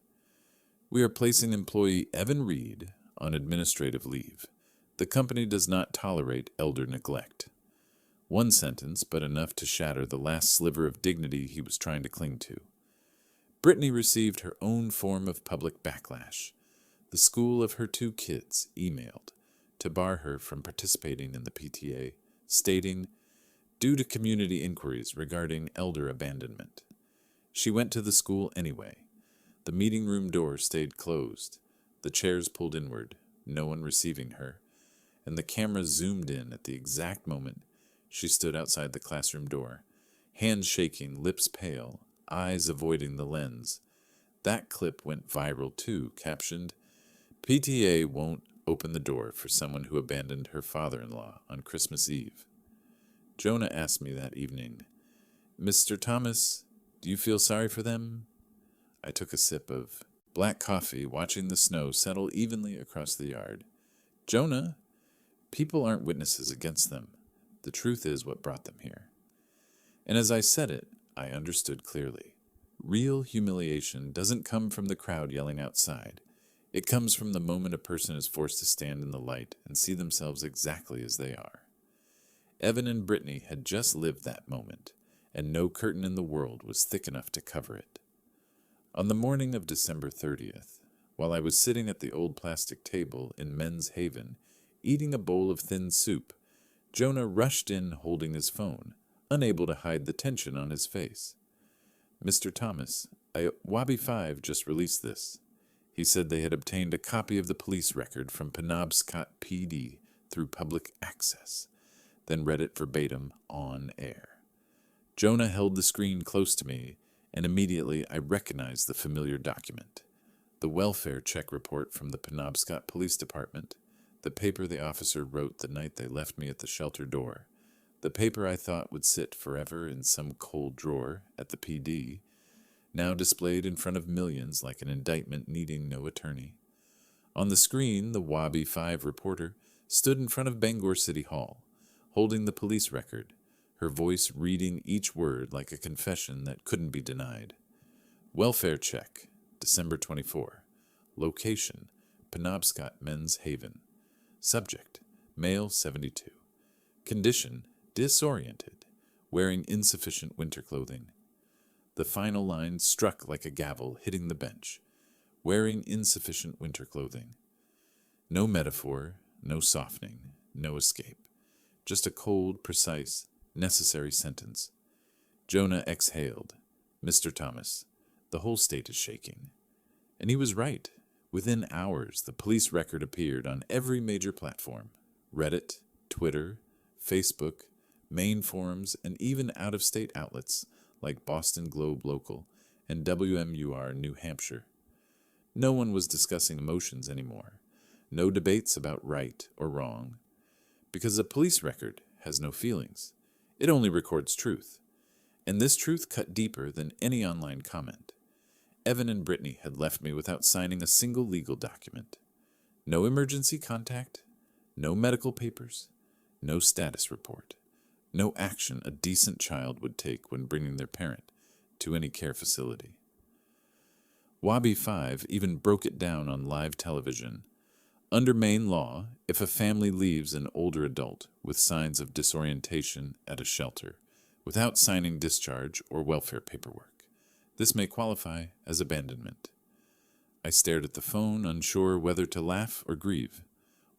"We are placing employee Evan Reed on administrative leave. The company does not tolerate elder neglect." One sentence, but enough to shatter the last sliver of dignity he was trying to cling to. Brittany received her own form of public backlash. The school of her 2 kids emailed to bar her from participating in the PTA, stating, "Due to community inquiries regarding elder abandonment." She went to the school anyway. The meeting room door stayed closed, the chairs pulled inward, no one receiving her, and the camera zoomed in at the exact moment she stood outside the classroom door, hands shaking, lips pale, eyes avoiding the lens. That clip went viral too, captioned, PTA won't open the door for someone who abandoned her father-in-law on Christmas Eve. Jonah asked me that evening, Mr. Thomas, do you feel sorry for them? I took a sip of black coffee, watching the snow settle evenly across the yard. Jonah, people aren't witnesses against them. The truth is what brought them here. And as I said it, I understood clearly. Real humiliation doesn't come from the crowd yelling outside. It comes from the moment a person is forced to stand in the light and see themselves exactly as they are. Evan and Brittany had just lived that moment, and no curtain in the world was thick enough to cover it. On the morning of December 30th, while I was sitting at the old plastic table in Men's Haven, eating a bowl of thin soup, Jonah rushed in holding his phone, unable to hide the tension on his face. Mr. Thomas, Wabi 5 just released this. He said they had obtained a copy of the police record from Penobscot PD through public access, then read it verbatim on air. Jonah held the screen close to me, and immediately I recognized the familiar document. The welfare check report from the Penobscot Police Department, the paper the officer wrote the night they left me at the shelter door, the paper I thought would sit forever in some cold drawer at the PD, now displayed in front of millions like an indictment needing no attorney. On the screen, the Wabi 5 reporter stood in front of Bangor City Hall, holding the police record, her voice reading each word like a confession that couldn't be denied. Welfare check, December 24. Location, Penobscot Men's Haven. Subject, male 72. Condition, disoriented, wearing insufficient winter clothing. The final line struck like a gavel hitting the bench. Wearing insufficient winter clothing. No metaphor, no softening, no escape. Just a cold, precise, necessary sentence. Jonah exhaled. Mr. Thomas, the whole state is shaking. And he was right. Within hours, the police record appeared on every major platform. Reddit, Twitter, Facebook, Maine forums, and even out-of-state outlets like Boston Globe Local and WMUR New Hampshire. No one was discussing emotions anymore. No debates about right or wrong. Because a police record has no feelings. It only records truth. And this truth cut deeper than any online comment. Evan and Brittany had left me without signing a single legal document. No emergency contact, no medical papers, no status report, no action a decent child would take when bringing their parent to any care facility. Wabi 5 even broke it down on live television. Under Maine law, if a family leaves an older adult with signs of disorientation at a shelter without signing discharge or welfare paperwork, this may qualify as abandonment. I stared at the phone, unsure whether to laugh or grieve.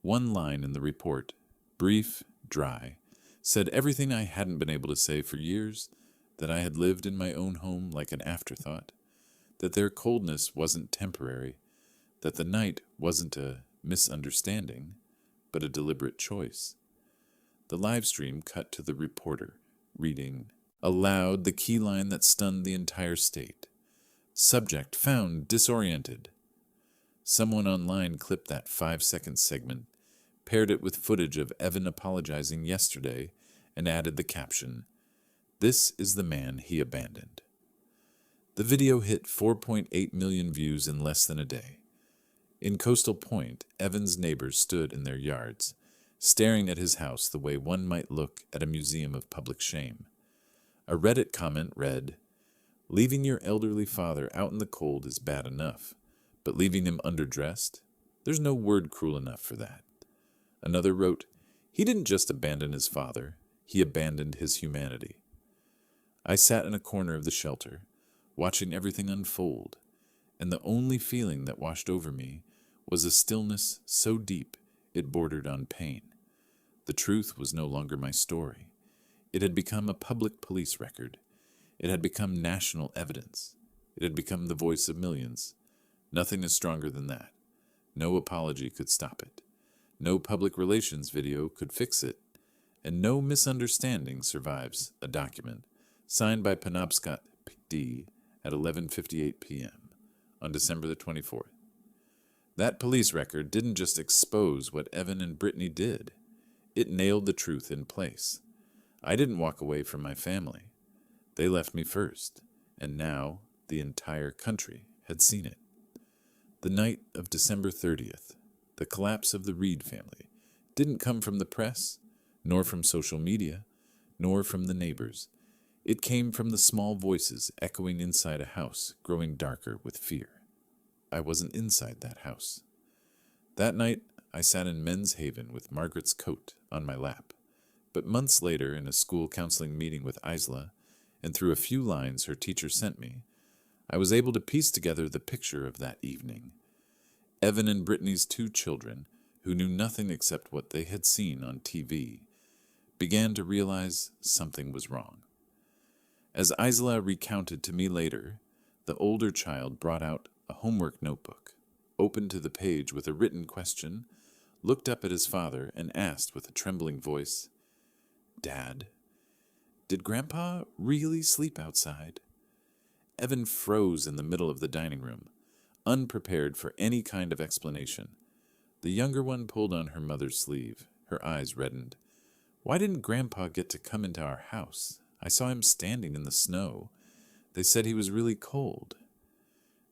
One line in the report, brief, dry, said everything I hadn't been able to say for years, that I had lived in my own home like an afterthought, that their coldness wasn't temporary, that the night wasn't a misunderstanding, but a deliberate choice. The live stream cut to the reporter, reading aloud the key line that stunned the entire state. Subject found disoriented. Someone online clipped that 5-second segment, paired it with footage of Evan apologizing yesterday, and added the caption, "This is the man he abandoned." The video hit 4.8 million views in less than a day. In Coastal Point, Evan's neighbors stood in their yards, staring at his house the way one might look at a museum of public shame. A Reddit comment read, "Leaving your elderly father out in the cold is bad enough, but leaving him underdressed? There's no word cruel enough for that." Another wrote, "He didn't just abandon his father, he abandoned his humanity." I sat in a corner of the shelter, watching everything unfold, and the only feeling that washed over me was a stillness so deep it bordered on pain. The truth was no longer my story. It had become a public police record. It had become national evidence. It had become the voice of millions. Nothing is stronger than that. No apology could stop it. No public relations video could fix it. And no misunderstanding survives a document signed by Penobscot PD at 11:58 p.m. on December the 24th. That police record didn't just expose what Evan and Brittany did. It nailed the truth in place. I didn't walk away from my family. They left me first, and now the entire country had seen it. The night of December 30th, the collapse of the Reed family, didn't come from the press, nor from social media, nor from the neighbors. It came from the small voices echoing inside a house growing darker with fear. I wasn't inside that house. That night, I sat in Men's Haven with Margaret's coat on my lap. But months later, in a school counseling meeting with Isla, and through a few lines her teacher sent me, I was able to piece together the picture of that evening. Evan and Brittany's two children, who knew nothing except what they had seen on TV, began to realize something was wrong. As Isla recounted to me later, the older child brought out a homework notebook, opened to the page with a written question, looked up at his father, and asked with a trembling voice, "Dad, did Grandpa really sleep outside?" Evan froze in the middle of the dining room, unprepared for any kind of explanation. The younger one pulled on her mother's sleeve. Her eyes reddened. "Why didn't Grandpa get to come into our house? I saw him standing in the snow. They said he was really cold."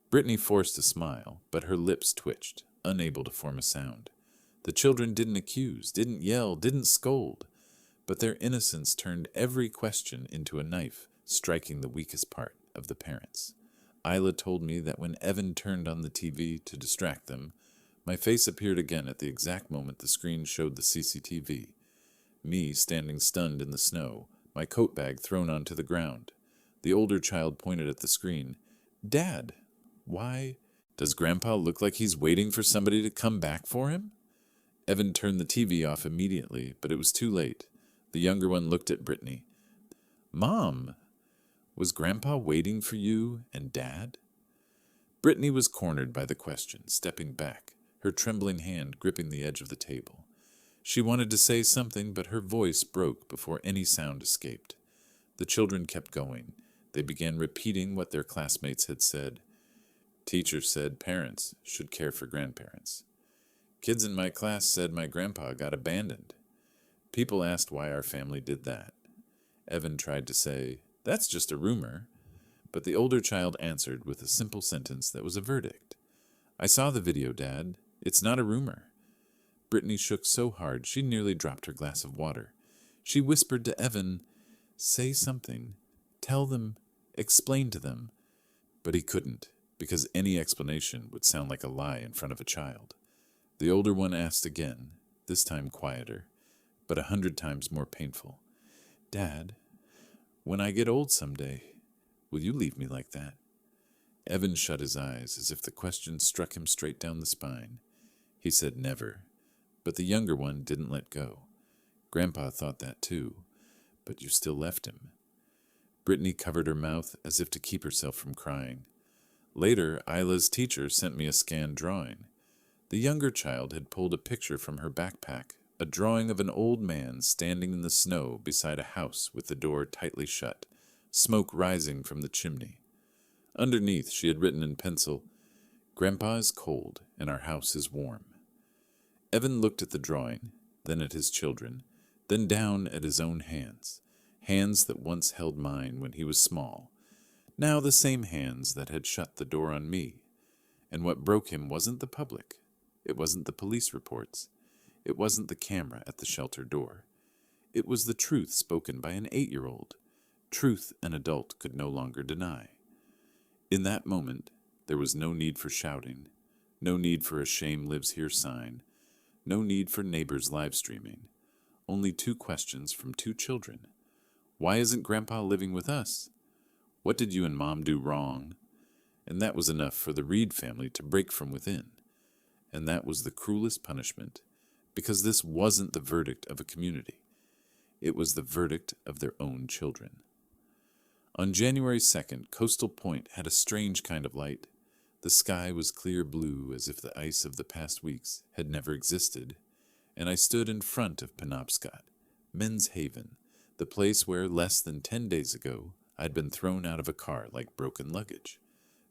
Brittany forced a smile, but her lips twitched, unable to form a sound. The children didn't accuse, didn't yell, didn't scold, but their innocence turned every question into a knife, striking the weakest part of the parents. Isla told me that when Evan turned on the TV to distract them, my face appeared again at the exact moment the screen showed the CCTV. Me standing stunned in the snow, my coat bag thrown onto the ground. The older child pointed at the screen. "Dad, why? Does Grandpa look like he's waiting for somebody to come back for him?" Evan turned the TV off immediately, but it was too late. The younger one looked at Brittany. "Mom, was Grandpa waiting for you and Dad?" Brittany was cornered by the question, stepping back, her trembling hand gripping the edge of the table. She wanted to say something, but her voice broke before any sound escaped. The children kept going. They began repeating what their classmates had said. "Teacher said parents should care for grandparents. Kids in my class said my grandpa got abandoned. People asked why our family did that." Evan tried to say, "That's just a rumor," but the older child answered with a simple sentence that was a verdict. "I saw the video, Dad. It's not a rumor." Brittany shook so hard she nearly dropped her glass of water. She whispered to Evan, "Say something. Tell them. Explain to them." But he couldn't, because any explanation would sound like a lie in front of a child. The older one asked again, this time quieter, but 100 times more painful. "Dad, when I get old someday, will you leave me like that?" Evan shut his eyes as if the question struck him straight down the spine. He said never, but the younger one didn't let go. Grandpa thought that too, but you still left him. Brittany covered her mouth as if to keep herself from crying. Later, Isla's teacher sent me a scanned drawing. The younger child had pulled a picture from her backpack, a drawing of an old man standing in the snow beside a house with the door tightly shut, smoke rising from the chimney. Underneath, she had written in pencil, "Grandpa is cold and our house is warm." Evan looked at the drawing, then at his children, then down at his own hands, hands that once held mine when he was small, now the same hands that had shut the door on me. And what broke him wasn't the public. It wasn't the police reports. It wasn't the camera at the shelter door. It was the truth spoken by an 8-year-old, truth an adult could no longer deny. In that moment, there was no need for shouting, no need for a shame lives here sign, no need for neighbors live streaming. Only 2 questions from 2 children. Why isn't Grandpa living with us? What did you and Mom do wrong? And that was enough for the Reed family to break from within. And that was the cruelest punishment, because this wasn't the verdict of a community. It was the verdict of their own children. On January 2nd, Coastal Point had a strange kind of light. The sky was clear blue, as if the ice of the past weeks had never existed, and I stood in front of Penobscot, Men's Haven, the place where less than 10 days ago I'd been thrown out of a car like broken luggage.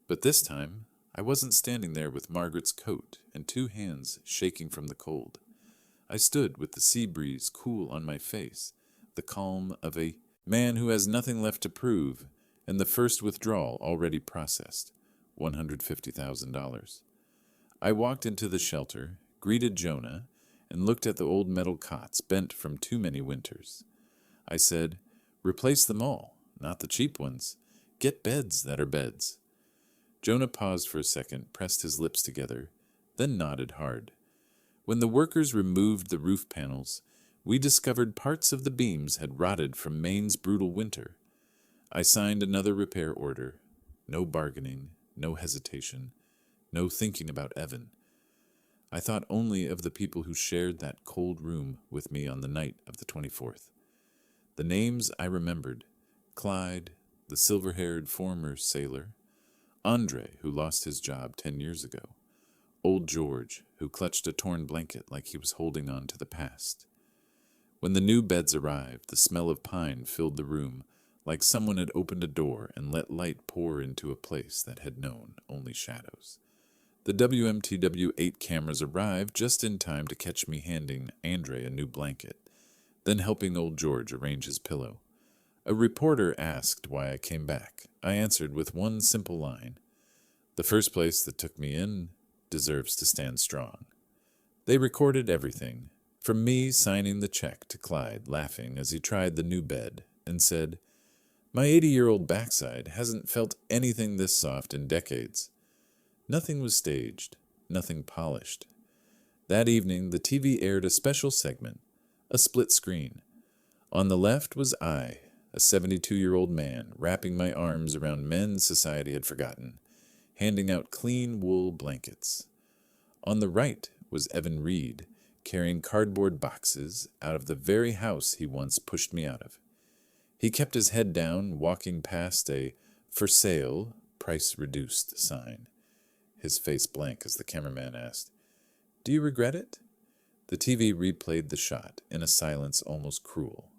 But this time, I wasn't standing there with Margaret's coat and 2 hands shaking from the cold. I stood with the sea breeze cool on my face, the calm of a man who has nothing left to prove, and the first withdrawal already processed, $150,000. I walked into the shelter, greeted Jonah, and looked at the old metal cots bent from too many winters. I said, "Replace them all, not the cheap ones. Get beds that are beds." Jonah paused for a second, pressed his lips together, then nodded hard. When the workers removed the roof panels, we discovered parts of the beams had rotted from Maine's brutal winter. I signed another repair order. No bargaining, no hesitation, no thinking about Evan. I thought only of the people who shared that cold room with me on the night of the 24th. The names I remembered: Clyde, the silver-haired former sailor; Andre, who lost his job 10 years ago; old George, who clutched a torn blanket like he was holding on to the past. When the new beds arrived, the smell of pine filled the room, like someone had opened a door and let light pour into a place that had known only shadows. The WMTW-8 cameras arrived just in time to catch me handing Andre a new blanket, then helping old George arrange his pillow. A reporter asked why I came back. I answered with one simple line: "The first place that took me in deserves to stand strong." They recorded everything, from me signing the check to Clyde laughing as he tried the new bed, and said, "My 80-year-old backside hasn't felt anything this soft in decades." Nothing was staged, nothing polished. That evening, the TV aired a special segment, a split screen. On the left was I, a 72-year-old man, wrapping my arms around men society had forgotten, handing out clean wool blankets. On the right was Evan Reed, carrying cardboard boxes out of the very house he once pushed me out of. He kept his head down, walking past a "for sale, price reduced" sign, his face blank as the cameraman asked, "Do you regret it?" The TV replayed the shot in a silence almost cruel.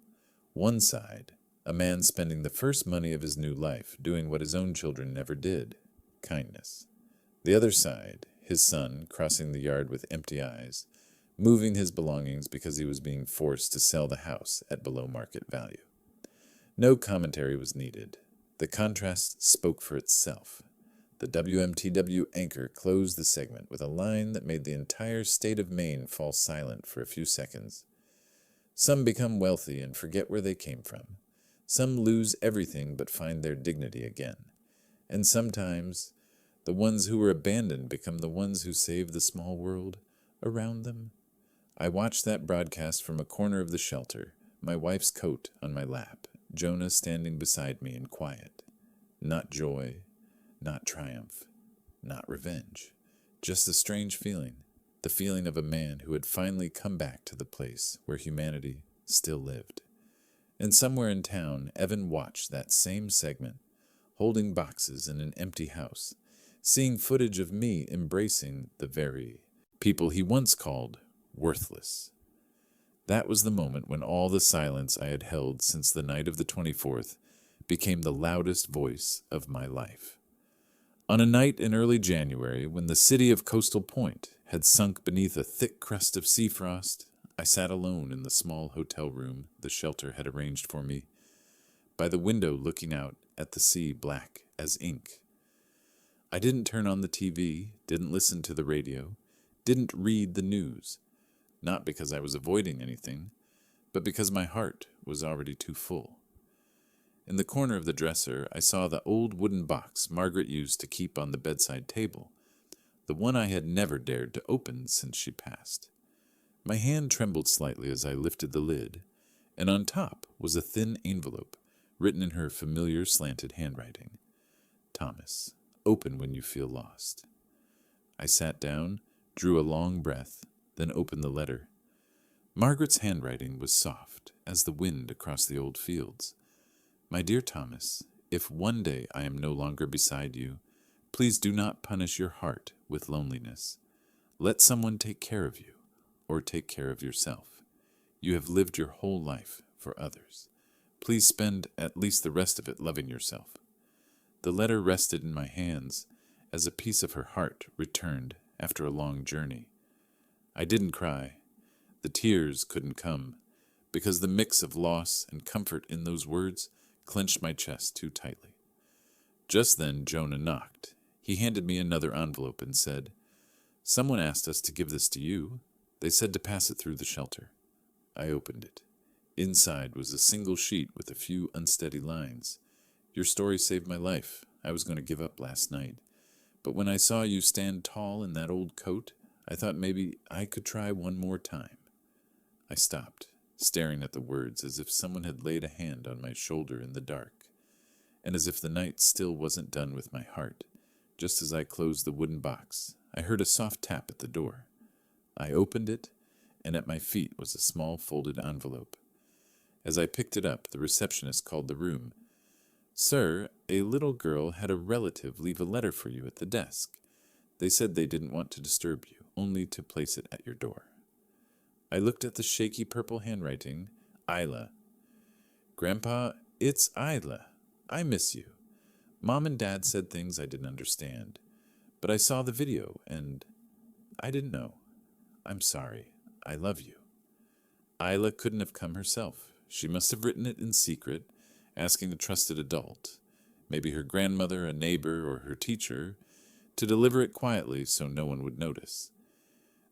One side, a man spending the first money of his new life doing what his own children never did: kindness. The other side, his son crossing the yard with empty eyes, moving his belongings because he was being forced to sell the house at below market value. No commentary was needed. The contrast spoke for itself. The WMTW anchor closed the segment with a line that made the entire state of Maine fall silent for a few seconds. Some become wealthy and forget where they came from. Some lose everything but find their dignity again. And sometimes the ones who were abandoned become the ones who save the small world around them. I watched that broadcast from a corner of the shelter, my wife's coat on my lap, Jonah standing beside me in quiet. Not joy, not triumph, not revenge. Just a strange feeling, the feeling of a man who had finally come back to the place where humanity still lived. And somewhere in town, Evan watched that same segment, holding boxes in an empty house, seeing footage of me embracing the very people he once called worthless. That was the moment when all the silence I had held since the night of the 24th became the loudest voice of my life. On a night in early January, when the city of Coastal Point had sunk beneath a thick crust of sea frost, I sat alone in the small hotel room the shelter had arranged for me, by the window looking out at the sea black as ink. I didn't turn on the TV, didn't listen to the radio, didn't read the news, not because I was avoiding anything, but because my heart was already too full. In the corner of the dresser, I saw the old wooden box Margaret used to keep on the bedside table, the one I had never dared to open since she passed. My hand trembled slightly as I lifted the lid, and on top was a thin envelope, written in her familiar slanted handwriting. "Thomas, open when you feel lost." I sat down, drew a long breath, then opened the letter. Margaret's handwriting was soft as the wind across the old fields. "My dear Thomas, if one day I am no longer beside you, please do not punish your heart with loneliness. Let someone take care of you, or take care of yourself. You have lived your whole life for others. Please spend at least the rest of it loving yourself." The letter rested in my hands, as a piece of her heart returned after a long journey. I didn't cry. The tears couldn't come, because the mix of loss and comfort in those words clenched my chest too tightly. Just then Jonah knocked. He handed me another envelope and said, "Someone asked us to give this to you. They said to pass it through the shelter." I opened it. Inside was a single sheet with a few unsteady lines. "Your story saved my life. I was going to give up last night. But when I saw you stand tall in that old coat, I thought maybe I could try one more time." I stopped, staring at the words as if someone had laid a hand on my shoulder in the dark, and as if the night still wasn't done with my heart. Just as I closed the wooden box, I heard a soft tap at the door. I opened it, and at my feet was a small folded envelope. As I picked it up, the receptionist called the room. "Sir, a little girl had a relative leave a letter for you at the desk. They said they didn't want to disturb you, only to place it at your door." I looked at the shaky purple handwriting. "Isla." "Grandpa, it's Isla. I miss you. Mom and Dad said things I didn't understand. But I saw the video, and I didn't know. I'm sorry. I love you." Isla couldn't have come herself. She must have written it in secret, asking a trusted adult, maybe her grandmother, a neighbor, or her teacher, to deliver it quietly so no one would notice.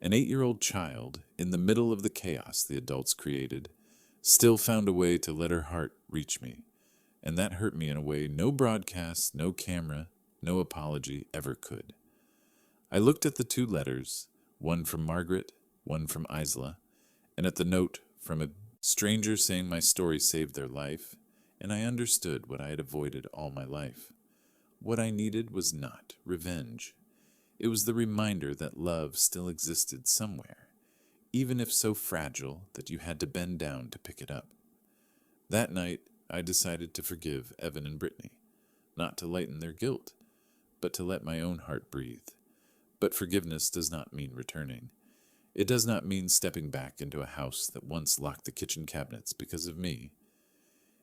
An 8-year-old child, in the middle of the chaos the adults created, still found a way to let her heart reach me, and that hurt me in a way no broadcast, no camera, no apology ever could. I looked at the 2 letters, one from Margaret, one from Isla, and at the note from a stranger saying my story saved their life, and I understood what I had avoided all my life. What I needed was not revenge. It was the reminder that love still existed somewhere, even if so fragile that you had to bend down to pick it up. That night, I decided to forgive Evan and Brittany, not to lighten their guilt, but to let my own heart breathe. But forgiveness does not mean returning. It does not mean stepping back into a house that once locked the kitchen cabinets because of me.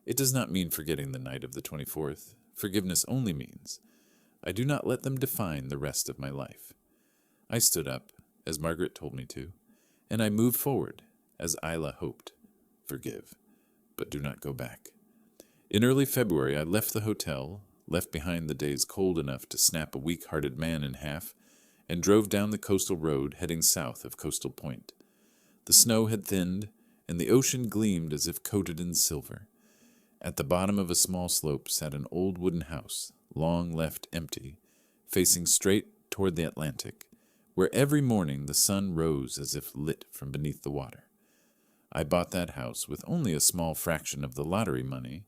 It does not mean forgetting the night of the 24th. Forgiveness only means I do not let them define the rest of my life. I stood up, as Margaret told me to, and I moved forward, as Isla hoped. Forgive, but do not go back. In early February, I left the hotel, left behind the days cold enough to snap a weak-hearted man in half, and drove down the coastal road heading south of Coastal Point. The snow had thinned, and the ocean gleamed as if coated in silver. At the bottom of a small slope sat an old wooden house, long left empty, facing straight toward the Atlantic, where every morning the sun rose as if lit from beneath the water. I bought that house with only a small fraction of the lottery money,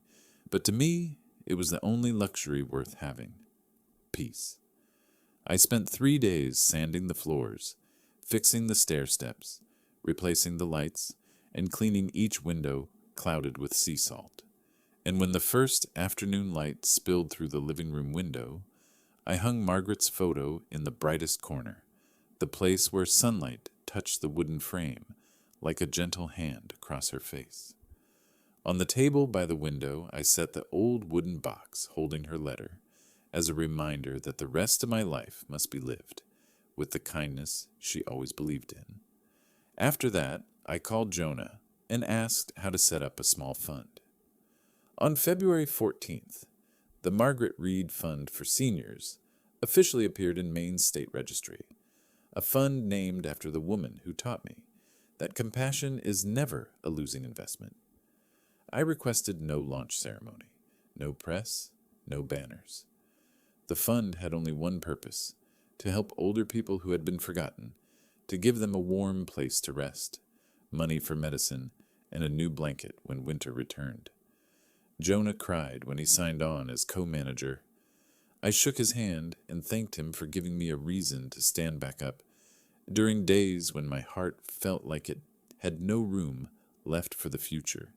but to me it was the only luxury worth having. Peace. I spent 3 days sanding the floors, fixing the stair steps, replacing the lights, and cleaning each window clouded with sea salt. And when the first afternoon light spilled through the living room window, I hung Margaret's photo in the brightest corner, the place where sunlight touched the wooden frame like a gentle hand across her face. On the table by the window, I set the old wooden box holding her letter as a reminder that the rest of my life must be lived with the kindness she always believed in. After that, I called Jonah and asked how to set up a small fund. On February 14th, the Margaret Reed Fund for Seniors officially appeared in Maine's state registry, a fund named after the woman who taught me that compassion is never a losing investment. I requested no launch ceremony, no press, no banners. The fund had only one purpose, to help older people who had been forgotten, to give them a warm place to rest, money for medicine, and a new blanket when winter returned. Jonah cried when he signed on as co-manager. I shook his hand and thanked him for giving me a reason to stand back up during days when my heart felt like it had no room left for the future.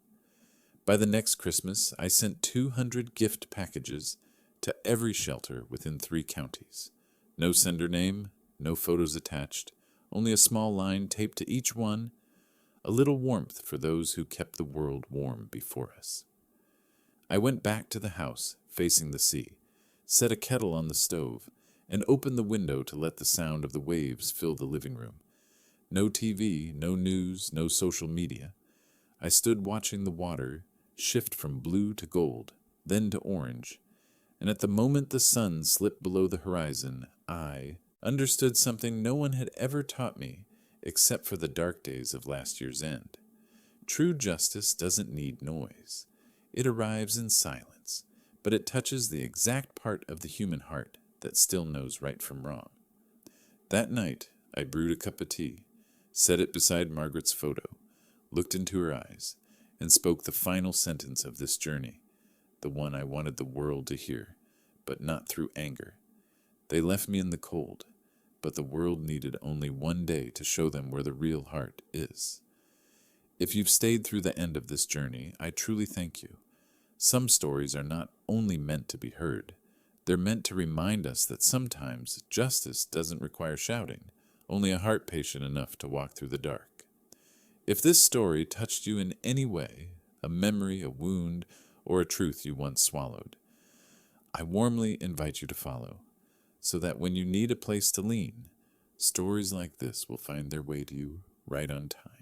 By the next Christmas, I sent 200 gift packages to every shelter within 3 counties. No sender name, no photos attached, only a small line taped to each one, a little warmth for those who kept the world warm before us. I went back to the house, facing the sea, set a kettle on the stove, and opened the window to let the sound of the waves fill the living room. No TV, no news, no social media. I stood watching the water shift from blue to gold, then to orange, and at the moment the sun slipped below the horizon, I understood something no one had ever taught me except for the dark days of last year's end. True justice doesn't need noise. It arrives in silence, but it touches the exact part of the human heart that still knows right from wrong. That night, I brewed a cup of tea, set it beside Margaret's photo, looked into her eyes, and spoke the final sentence of this journey, the one I wanted the world to hear, but not through anger. They left me in the cold, but the world needed only one day to show them where the real heart is. If you've stayed through the end of this journey, I truly thank you. Some stories are not only meant to be heard, they're meant to remind us that sometimes justice doesn't require shouting, only a heart patient enough to walk through the dark. If this story touched you in any way, a memory, a wound, or a truth you once swallowed, I warmly invite you to follow, so that when you need a place to lean, stories like this will find their way to you right on time.